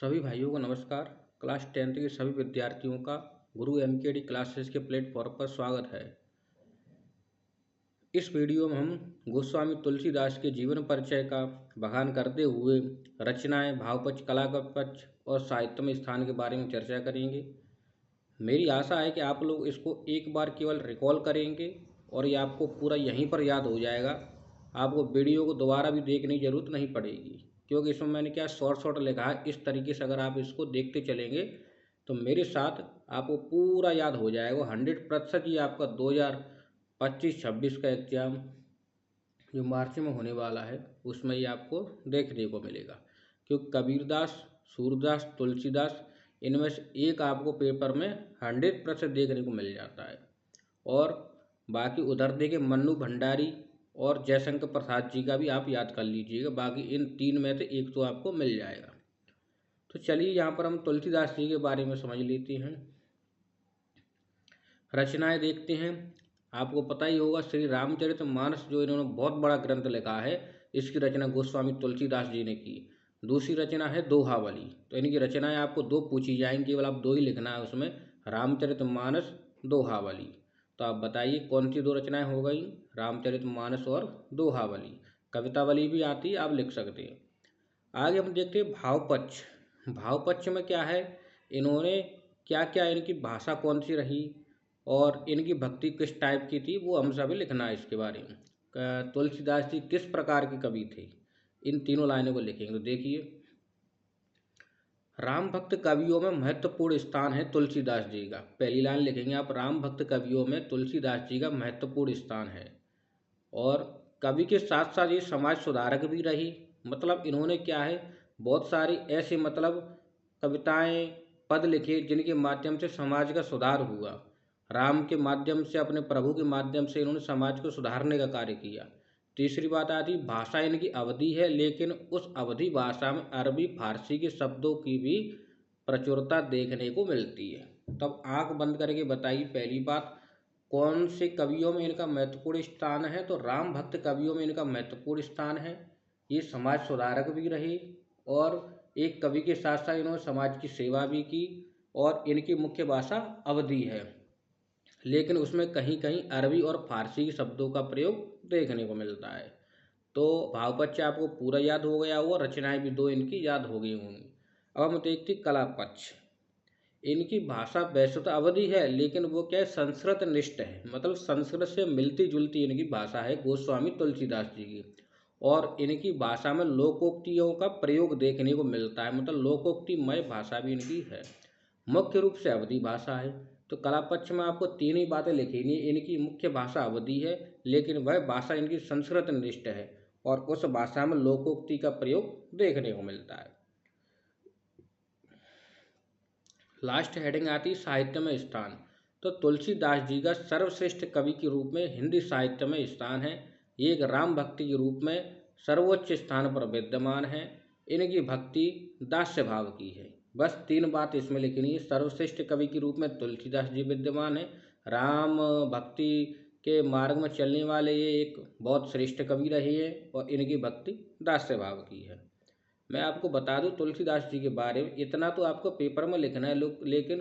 सभी भाइयों को नमस्कार। क्लास 10th के सभी विद्यार्थियों का गुरु एमकेडी क्लासेस के प्लेटफॉर्म पर स्वागत है। इस वीडियो में हम गोस्वामी तुलसीदास के जीवन परिचय का बखान करते हुए रचनाएं, भावपक्ष, कला का पक्ष और साहित्य में स्थान के बारे में चर्चा करेंगे। मेरी आशा है कि आप लोग इसको एक बार केवल रिकॉल करेंगे और ये आपको पूरा यहीं पर याद हो जाएगा। आपको वीडियो को दोबारा भी देखने की ज़रूरत नहीं पड़ेगी, क्योंकि इसमें मैंने क्या शॉर्ट लिखा है। इस तरीके से अगर आप इसको देखते चलेंगे तो मेरे साथ आपको पूरा याद हो जाएगा 100%। ये आपका 2025-26 का एग्ज़ाम जो मार्च में होने वाला है उसमें ये आपको देखने को मिलेगा, क्योंकि कबीरदास, सूरदास, तुलसीदास, इनमें से एक आपको पेपर में 100% देखने को मिल जाता है। और बाकी उधर देखे मन्नू भंडारी और जयशंकर प्रसाद जी का भी आप याद कर लीजिएगा। बाकी इन तीन में से एक तो आपको मिल जाएगा। तो चलिए यहाँ पर हम तुलसीदास जी के बारे में समझ लेते हैं। रचनाएं देखते हैं। आपको पता ही होगा श्री रामचरितमानस जो इन्होंने बहुत बड़ा ग्रंथ लिखा है, इसकी रचना गोस्वामी तुलसीदास जी ने की। दूसरी रचना है दोहावली। तो इनकी रचनाएं आपको दो पूछी जाएंगी, केवल आप दो ही लिखना है उसमें, रामचरितमानस, दोहावली। तो आप बताइए कौन सी दो रचनाएं हो गई, रामचरितमानस और दोहावली। कवितावली भी आती है, आप लिख सकते हैं। आगे हम देखते हैं भावपक्ष। भावपक्ष में क्या है, इन्होंने क्या क्या, इनकी भाषा कौन सी रही और इनकी भक्ति किस टाइप की थी, वो हम सभी लिखना है इसके बारे में। तुलसीदास जी किस प्रकार के कवि थे, इन तीनों लाइनों को लिखेंगे। तो देखिए, राम भक्त कवियों में महत्वपूर्ण स्थान है तुलसीदास जी का। पहली लाइन लिखेंगे आप, राम भक्त कवियों में तुलसीदास जी का महत्वपूर्ण स्थान है। और कवि के साथ साथ ये समाज सुधारक भी रही। मतलब इन्होंने क्या है, बहुत सारी ऐसे कविताएं, पद लिखे जिनके माध्यम से समाज का सुधार हुआ। राम के माध्यम से, अपने प्रभु के माध्यम से इन्होंने समाज को सुधारने का कार्य किया। तीसरी बात आती, भाषा इनकी अवधी है, लेकिन उस अवधी भाषा में अरबी, फारसी के शब्दों की भी प्रचुरता देखने को मिलती है। तब आंख बंद करके बताइए, पहली बात, कौन से कवियों में इनका महत्वपूर्ण स्थान है। तो राम भक्त कवियों में इनका महत्वपूर्ण स्थान है। ये समाज सुधारक भी रहे और एक कवि के साथ साथ इन्होंने समाज की सेवा भी की। और इनकी मुख्य भाषा अवधी है, लेकिन उसमें कहीं कहीं अरबी और फारसी के शब्दों का प्रयोग देखने को मिलता है। तो भावपक्ष आपको पूरा याद हो गया होगा, रचनाएं भी दो इनकी याद हो गई होंगी। अब हम देखते कला पक्ष। इनकी भाषा वैसे तो अवधि है, लेकिन वो क्या है, संस्कृत निष्ठ है। मतलब संस्कृत से मिलती जुलती इनकी भाषा है गोस्वामी तुलसीदास जी की। और इनकी भाषा में लोकोक्तियों का प्रयोग देखने को मिलता है, मतलब लोकोक्तिमय भाषा भी इनकी है। मुख्य रूप से अवधी भाषा है। तो कला पक्ष में आपको तीन ही बातें लिखेंगी। इनकी मुख्य भाषा अवधी है, लेकिन वह भाषा इनकी संस्कृत निष्ठ है और उस भाषा में लोकोक्ति का प्रयोग देखने को मिलता है। लास्ट हेडिंग आती साहित्य में स्थान। तो तुलसीदास जी का सर्वश्रेष्ठ कवि के रूप में हिंदी साहित्य में स्थान है। ये एक राम भक्ति के रूप में सर्वोच्च स्थान पर विद्यमान है। इनकी भक्ति दास्य भाव की है। बस तीन बात इसमें लिखनी है। सर्वश्रेष्ठ कवि के रूप में तुलसीदास जी विद्यमान है। राम भक्ति के मार्ग में चलने वाले ये एक बहुत श्रेष्ठ कवि रहे हैं और इनकी भक्ति दास्य भाव की है। मैं आपको बता दूं तुलसीदास जी के बारे में, इतना तो आपको पेपर में लिखना है, लेकिन